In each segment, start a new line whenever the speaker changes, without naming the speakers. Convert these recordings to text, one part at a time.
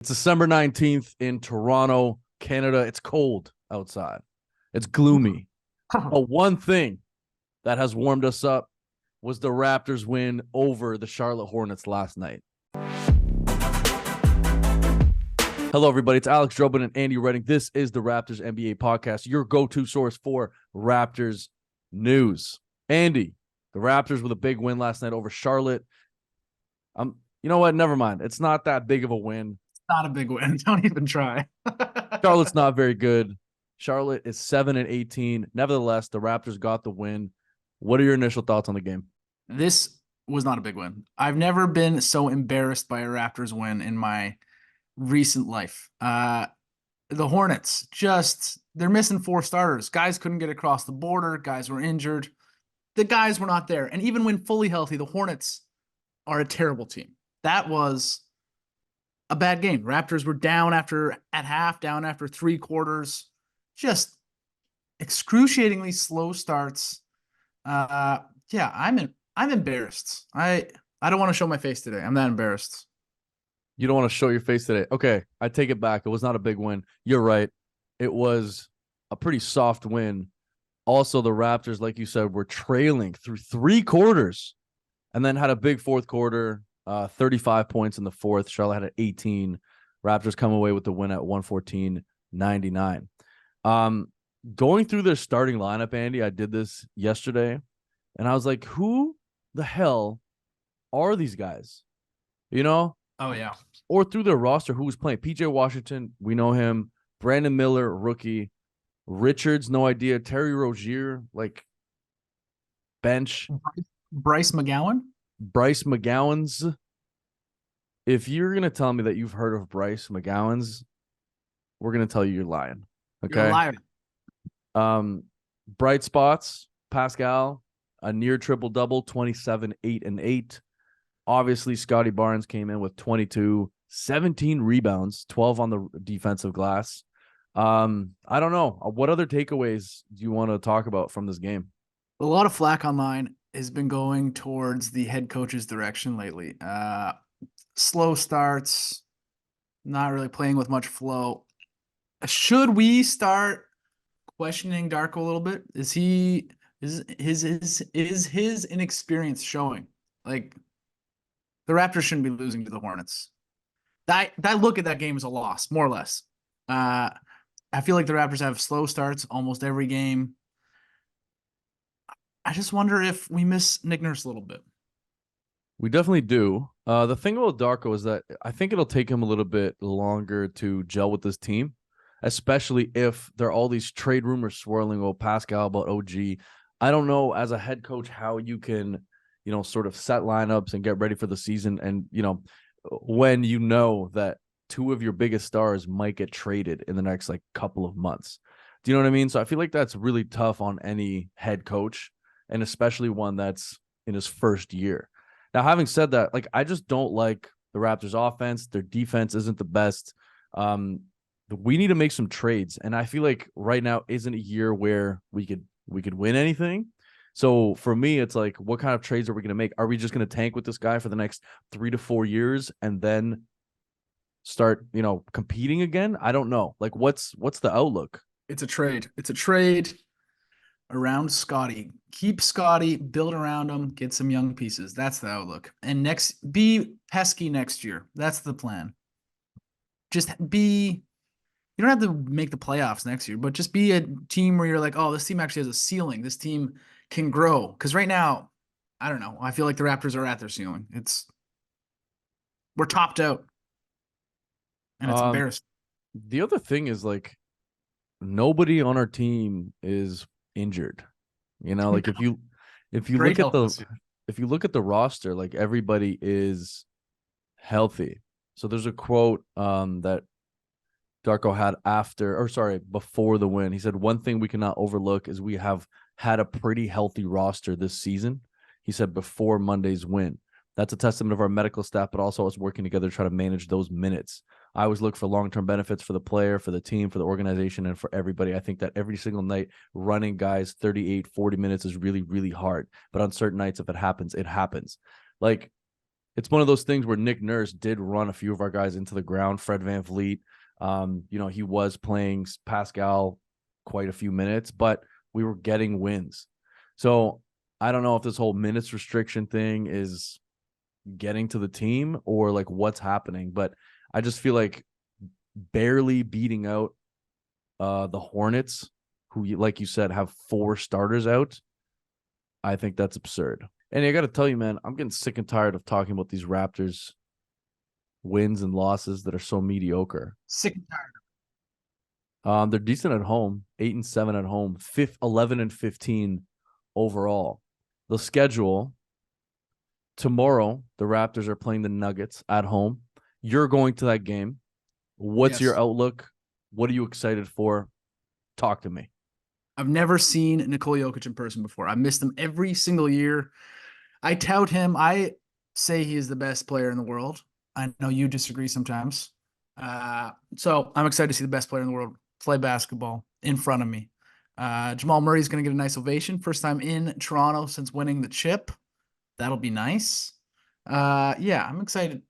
It's December 19th in Toronto, Canada. It's cold outside. It's gloomy. But one thing that has warmed us up was the Raptors win over the Charlotte Hornets last night. Hello, everybody. It's Alex Drobin and Andy Redding. This is the Raptors NBA podcast, your go-to source for Raptors news. Andy, the Raptors with a big win last night over Charlotte. You know what? Never mind. It's not that big of a win.
Not a big win. Don't even try.
Charlotte's not very good. Charlotte is 7-18. Nevertheless, the Raptors got the win. What are your initial thoughts on the game?
This was not a big win. I've never been so embarrassed by a Raptors win in my recent life. The Hornets, they're missing 4 starters. Guys couldn't get across the border. Guys were injured. The guys were not there. And even when fully healthy, the Hornets are a terrible team. That was a bad game. Raptors were down at half, down after 3 quarters. Just excruciatingly slow starts. I'm embarrassed. I don't want to show my face today. I'm that embarrassed.
You don't want to show your face today. Okay, I take it back. It was not a big win. You're right. It was a pretty soft win. Also, the Raptors, like you said, were trailing through 3 quarters and then had a big fourth quarter, 35 points in the fourth. Charlotte had 18. Raptors come away with the win at 114-99. Going through their starting lineup, Andy, I did this yesterday, and I was like, who the hell are these guys? You know?
Oh, yeah.
Or through their roster, who was playing? PJ Washington, we know him. Brandon Miller, rookie. Richards, no idea. Terry Rozier, bench.
Bryce McGowan?
Bryce McGowan's. If you're going to tell me that you've heard of Bryce McGowan's, we're going to tell you you're lying. Okay?
You're a liar.
Bright spots, Pascal, a near triple-double, 27, 8, and 8. Obviously, Scottie Barnes came in with 22, 17 rebounds, 12 on the defensive glass. I don't know. What other takeaways do you want to talk about from this game?
A lot of flack online has been going towards the head coach's direction lately. Slow starts, not really playing with much flow. Should we start questioning Darko a little bit? Is his inexperience showing? Like, the Raptors shouldn't be losing to the Hornets. That look at that game is a loss, more or less. I feel like the Raptors have slow starts almost every game. I just wonder if we miss Nick Nurse a little bit.
We definitely do. The thing about Darko is that I think it'll take him a little bit longer to gel with this team, especially if there are all these trade rumors swirling about Pascal, about OG. I don't know as a head coach how you can, sort of set lineups and get ready for the season. And, when you know that 2 of your biggest stars might get traded in the next couple of months. Do you know what I mean? So I feel like that's really tough on any head coach, and especially one that's in his first year. Now, having said that, I just don't like the Raptors offense. Their defense isn't the best. We need to make some trades. And I feel like right now isn't a year where we could win anything. So for me, it's what kind of trades are we going to make? Are we just going to tank with this guy for the next 3 to 4 years and then start, competing again? I don't know. What's the outlook?
It's a trade. It's a trade around Scottie. Keep Scottie, build around him, get some young pieces. That's the outlook. And be pesky next year. That's the plan. You don't have to make the playoffs next year, but just be a team where you're like, oh, this team actually has a ceiling. This team can grow. Because right now, I don't know. I feel like the Raptors are at their ceiling. We're topped out. And it's embarrassing.
The other thing is nobody on our team is injured. If you look at the roster, everybody is healthy. So there's a quote that Darko had before the win. He said, one thing we cannot overlook is we have had a pretty healthy roster this season. He said before Monday's win. That's a testament of our medical staff, but also us working together to try to manage those minutes. I always look for long-term benefits for the player, for the team, for the organization, and for everybody. I think that every single night running guys 38, 40 minutes is really, really hard. But on certain nights, if it happens, it happens. it's one of those things where Nick Nurse did run a few of our guys into the ground. Fred VanVleet, he was playing Pascal quite a few minutes, but we were getting wins. So I don't know if this whole minutes restriction thing is getting to the team or like what's happening, but I just feel like barely beating out the Hornets, who, like you said, have 4 starters out. I think that's absurd. And I got to tell you, man, I'm getting sick and tired of talking about these Raptors wins and losses that are so mediocre.
Sick and tired.
They're decent at home, 8-7 at home, 11-15 overall. The schedule tomorrow, the Raptors are playing the Nuggets at home. You're going to that game. What's your outlook? What are you excited for? Talk to me.
I've never seen Nikola Jokic in person before. I missed him every single year. I tout him. I say he is the best player in the world. I know you disagree sometimes. So I'm excited to see the best player in the world play basketball in front of me. Jamal Murray is going to get a nice ovation. First time in Toronto since winning the chip. That'll be nice. Yeah, I'm excited.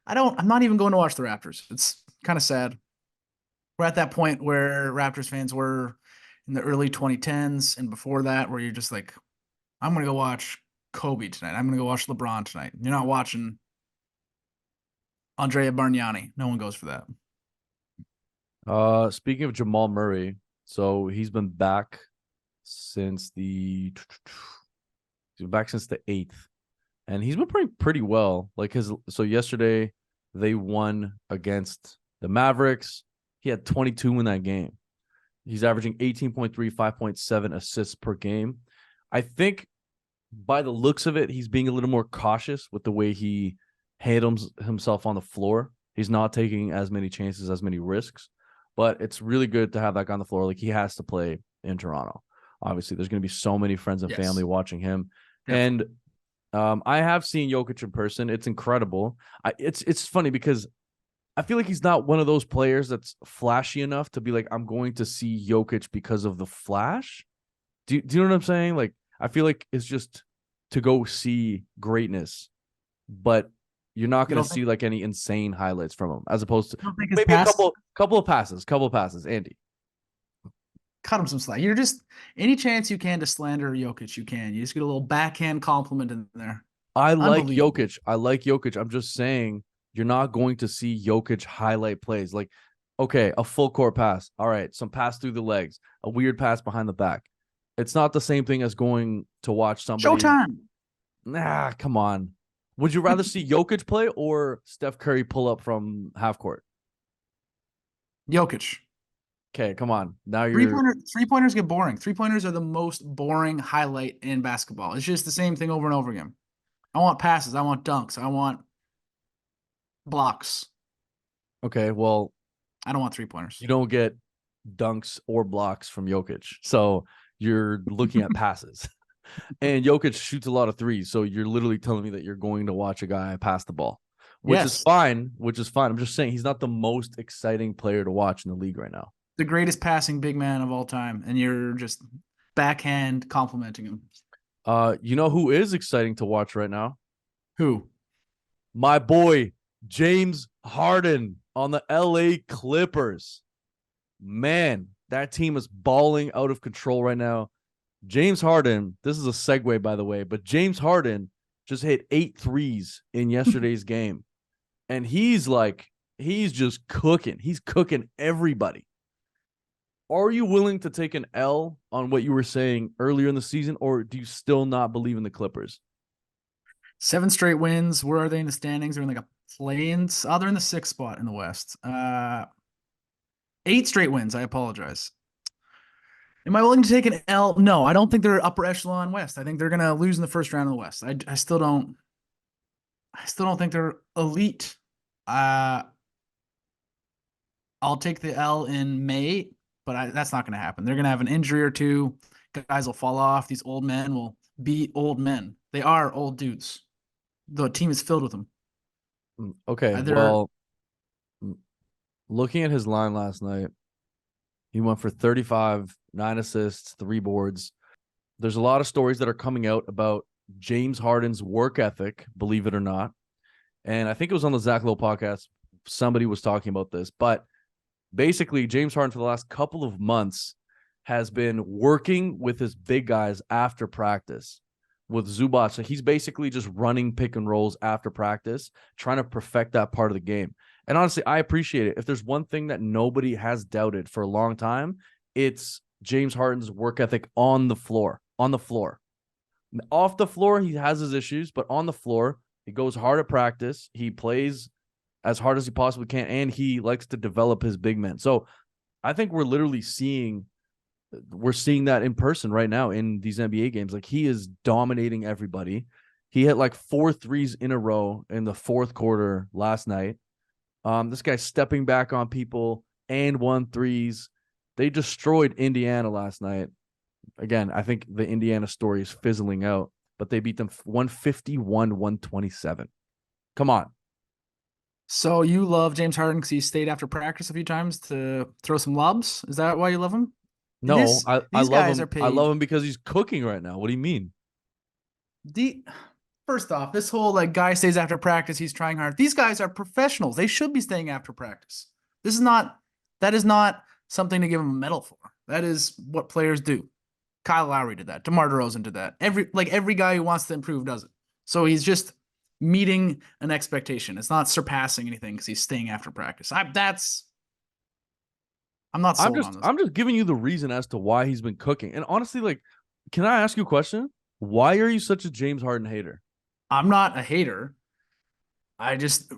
I'm not even going to watch the Raptors. It's kind of sad. We're at that point where Raptors fans were in the early 2010s and before that, where you're just like, I'm going to go watch Kobe tonight. I'm going to go watch LeBron tonight. You're not watching Andrea Bargnani. No one goes for that.
Speaking of Jamal Murray, so he's been back since the 8th, and he's been playing pretty well. So yesterday they won against the Mavericks. He had 22 in that game. He's averaging 18.3, 5.7 assists per game. I think by the looks of it, he's being a little more cautious with the way he handles himself on the floor. He's not taking as many chances, as many risks, but it's really good to have that guy on the floor. Like, he has to play in Toronto. Obviously, there's going to be so many friends and family watching him. Definitely. And I have seen Jokic in person. It's incredible. It's funny because I feel like he's not one of those players that's flashy enough to be like, I'm going to see Jokic because of the flash. Do you know what I'm saying? Like, I feel like it's just to go see greatness, but you're not going to see like any insane highlights from him, as opposed to maybe a couple of passes. Andy,
cut him some slack. You're just, any chance you can to slander Jokic, you can. You just get a little backhand compliment in there.
I like Jokic. I'm just saying, you're not going to see Jokic highlight plays. Like, okay, a full court pass. All right, some pass through the legs, a weird pass behind the back. It's not the same thing as going to watch somebody.
Showtime.
Nah, come on. Would you rather see Jokic play or Steph Curry pull up from half court?
Jokic.
Okay, come on. Now you're
three-pointers get boring. Three-pointers are the most boring highlight in basketball. It's just the same thing over and over again. I want passes. I want dunks. I want blocks.
Okay, well,
I don't want 3-pointers.
You don't get dunks or blocks from Jokic. So you're looking at passes. And Jokic shoots a lot of threes. So you're literally telling me that you're going to watch a guy pass the ball, which is fine. I'm just saying he's not the most exciting player to watch in the league right now.
The greatest passing big man of all time. And you're just backhand complimenting him.
You know who is exciting to watch right now?
Who?
My boy, James Harden on the LA Clippers. Man, that team is balling out of control right now. James Harden, this is a segue, by the way, but James Harden just hit 8 threes in yesterday's game. And he's just cooking. He's cooking everybody. Are you willing to take an L on what you were saying earlier in the season, or do you still not believe in the Clippers?
7 straight wins. Where are they in the standings? They're in like a play-ins. Oh, they're in the 6th spot in the West. 8 straight wins. I apologize. Am I willing to take an L? No, I don't think they're upper echelon West. I think they're gonna lose in the first round of the West. I still don't think they're elite. I'll take the L in May, but that's not gonna happen. They're gonna have an injury or two. Guys will fall off. These old men will be old men. They are old dudes. The team is filled with them.
Okay, well, looking at his line last night, he went for 35, 9 assists, 3 boards. There's a lot of stories that are coming out about James Harden's work ethic, believe it or not. And I think it was on the Zach Lowe podcast. Somebody was talking about this, but basically James Harden for the last couple of months has been working with his big guys after practice with Zubac. So he's basically just running pick and rolls after practice, trying to perfect that part of the game. And honestly, I appreciate it. If there's one thing that nobody has doubted for a long time, it's James Harden's work ethic on the floor. On the floor. Off the floor, he has his issues, but on the floor, he goes hard at practice. He plays as hard as he possibly can, and he likes to develop his big men. So I think we're literally seeing that in person right now in these NBA games. Like, he is dominating everybody. He hit like 4 threes in a row in the fourth quarter last night. This guy's stepping back on people and 1 threes. They destroyed Indiana last night. Again, I think the Indiana story is fizzling out, but they beat them 151-127. Come on.
So you love James Harden because he stayed after practice a few times to throw some lobs? Is that why you love him?
No, I
These
love
guys
him.
are paid.
I love him because he's cooking right now. What do you mean?
First off, this whole like guy stays after practice, he's trying hard. These guys are professionals. They should be staying after practice. That is not something to give them a medal for. That is what players do. Kyle Lowry did that. DeMar DeRozan did that. Every guy who wants to improve does it. So he's just meeting an expectation. It's not surpassing anything because he's staying after practice. I'm not sold on this.
I'm just giving you the reason as to why he's been cooking. And honestly, like, can I ask you a question? Why are you such a James Harden hater?
I'm not a hater. I just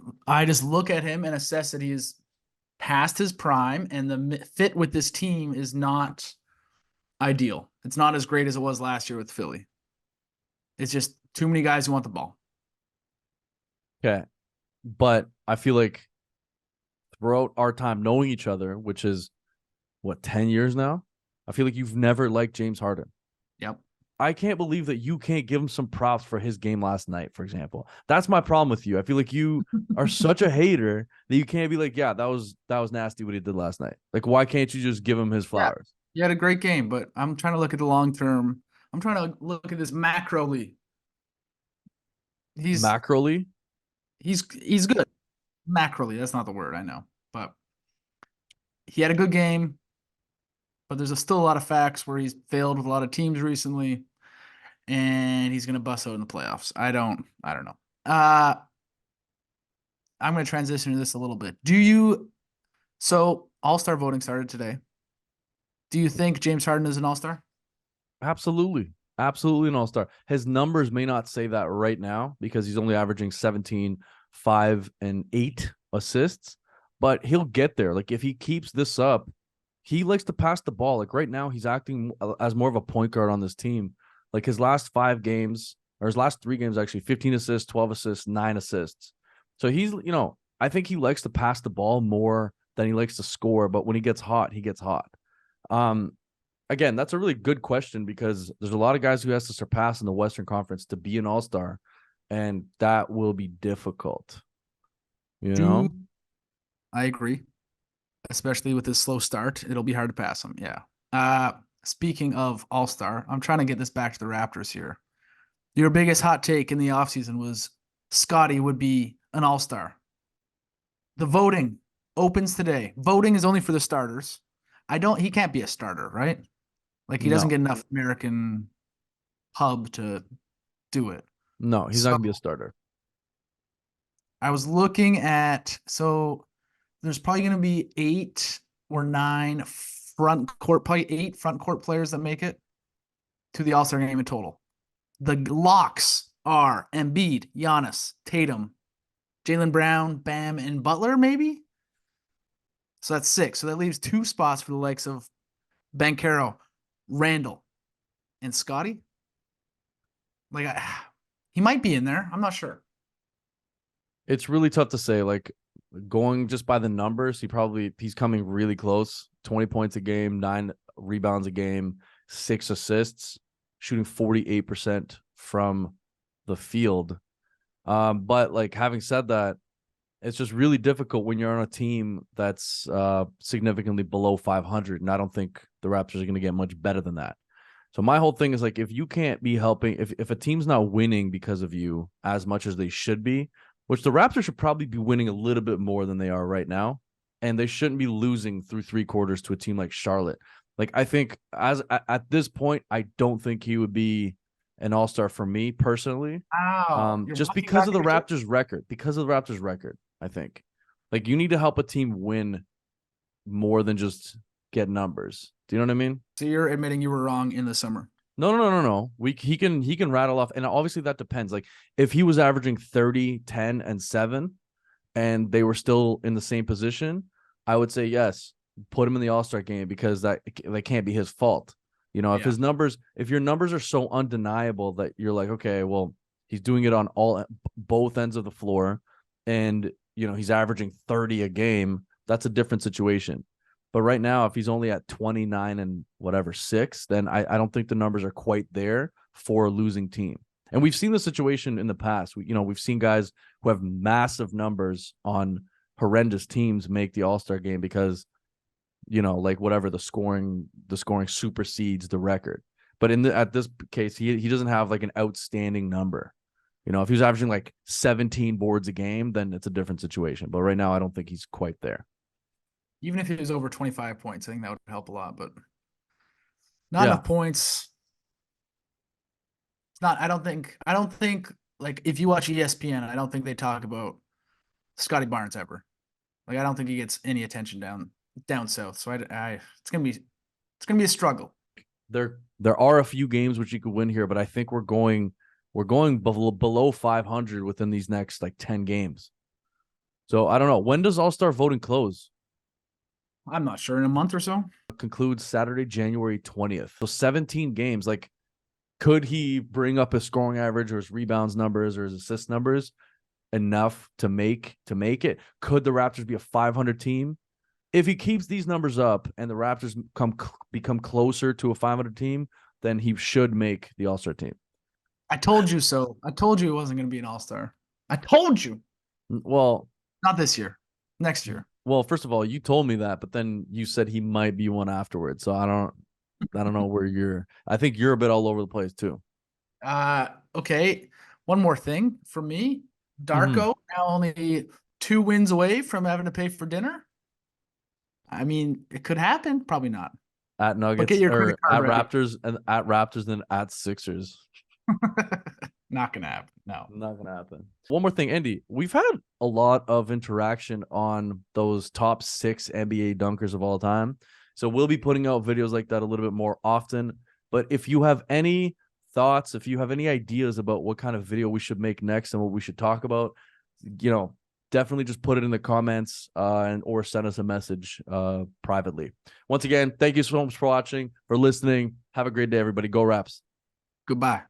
look at him and assess that he is past his prime, and the fit with this team is not ideal. It's not as great as it was last year with Philly. It's just too many guys who want the ball.
Okay. But I feel like throughout our time knowing each other, which is, 10 years now? I feel like you've never liked James Harden.
Yep.
I can't believe that you can't give him some props for his game last night, for example. That's my problem with you. I feel like you are such a hater that you can't be like, yeah, that was nasty what he did last night. Like, why can't you just give him his flowers?
Yeah. He had a great game, but I'm trying to look at the long term. I'm trying to look at this macroly.
Macroly?
He's good. Macroly, that's not the word, I know. But he had a good game. But there's still a lot of facts where he's failed with a lot of teams recently, and he's gonna bust out in the playoffs. I don't know. I'm gonna transition to this a little bit. So All-Star voting started today. Do you think James Harden is an All-Star?
Absolutely. Absolutely an All-Star. His numbers may not say that right now because he's only averaging 17, 5, and 8 assists, but he'll get there. Like, if he keeps this up, he likes to pass the ball. Like, right now, he's acting as more of a point guard on this team. Like, his last 5 games, or his last 3 games, actually, 15 assists, 12 assists, 9 assists. So he's, I think he likes to pass the ball more than he likes to score, but when he gets hot, he gets hot. Again, that's a really good question because there's a lot of guys who has to surpass in the Western Conference to be an All-Star, and that will be difficult.
I agree. Especially with his slow start, it'll be hard to pass him. Yeah. Speaking of All-Star, I'm trying to get this back to the Raptors here. Your biggest hot take in the offseason was Scottie would be an All-Star. The voting opens today. Voting is only for the starters. He can't be a starter, right? Like, he doesn't get enough American hub to do it.
No, he's not going to be a starter.
I was looking at, so there's probably going to be 8 or 9 front court players that make it to the All-Star game in total. The locks are Embiid, Giannis, Tatum, Jaylen Brown, Bam, and Butler, maybe? So that's 6. So that leaves 2 spots for the likes of Banchero, Randall, and Scottie. Like, he might be in there. I'm not sure.
It's really tough to say. Like, going just by the numbers, he's coming really close. 20 points a game, 9 rebounds a game, 6 assists, shooting 48% from the field. But like, having said that, it's just really difficult when you're on a team that's significantly below 500, and I don't think the Raptors are going to get much better than that. So my whole thing is, like, if you can't be helping, if a team's not winning because of you as much as they should be, which the Raptors should probably be winning a little bit more than they are right now. And they shouldn't be losing through 3 quarters to a team like Charlotte. Like, I think at this point, I don't think he would be an all-star for me personally.
Wow. You're
Just
walking
because
back
of the
into it?
Raptors record. Because of the Raptors record, I think. Like, you need to help a team win more than just get numbers. Do you know what I mean?
So you're admitting you were wrong in the summer.
No. He can rattle off, and obviously that depends. Like, if he was averaging 30, 10, and 7, and they were still in the same position, I would say yes, put him in the All-Star game, because that can't be his fault. You know,
Yeah.
if your numbers are so undeniable that you're like, okay, well, he's doing it on both ends of the floor, and he's averaging 30 a game, that's a different situation. But right now, if he's only at 29 and whatever 6, then I don't think the numbers are quite there for a losing team. And we've seen the situation in the past. We've seen guys who have massive numbers on horrendous teams make the All-Star game because, like whatever, the scoring supersedes the record. But at this case, he doesn't have like an outstanding number. If he was averaging like 17 boards a game, then it's a different situation. But right now, I don't think he's quite there.
Even if it was over 25 points, I think that would help a lot, but not
Yeah.
enough points. It's not, I don't think like if you watch ESPN, I don't think they talk about Scottie Barnes ever. Like I don't think he gets any attention down south. So it's gonna be a struggle.
There are a few games which you could win here, but I think we're going below 500 within these next like 10 games. So I don't know. When does All-Star voting close?
I'm not sure, in a month or so.
It concludes Saturday, January 20th. So 17 games. Like, could he bring up his scoring average or his rebounds numbers or his assist numbers enough to make it? Could the Raptors be a 500 team? If he keeps these numbers up and the Raptors become closer to a 500 team, then he should make the All-Star team.
I told you so. I told you it wasn't going to be an all-star. I told you.
Well,
Not this year. Next year.
Well, first of all, you told me that, but then you said he might be one afterwards. So I don't know where I think you're a bit all over the place too.
Okay. One more thing for me.
Mm-hmm.
Darko now only 2 wins away from having to pay for dinner. I mean, it could happen. Probably not.
At
But
Nuggets
get your
or
credit card
at
ready.
Raptors and at Raptors, then at Sixers.
Not gonna happen. No.
Not gonna happen. One more thing, Andy. We've had a lot of interaction on those top 6 NBA dunkers of all time. So we'll be putting out videos like that a little bit more often. But if you have any thoughts, if you have any ideas about what kind of video we should make next and what we should talk about, definitely just put it in the comments or send us a message privately. Once again, thank you so much for watching, for listening. Have a great day, everybody. Go Raps.
Goodbye.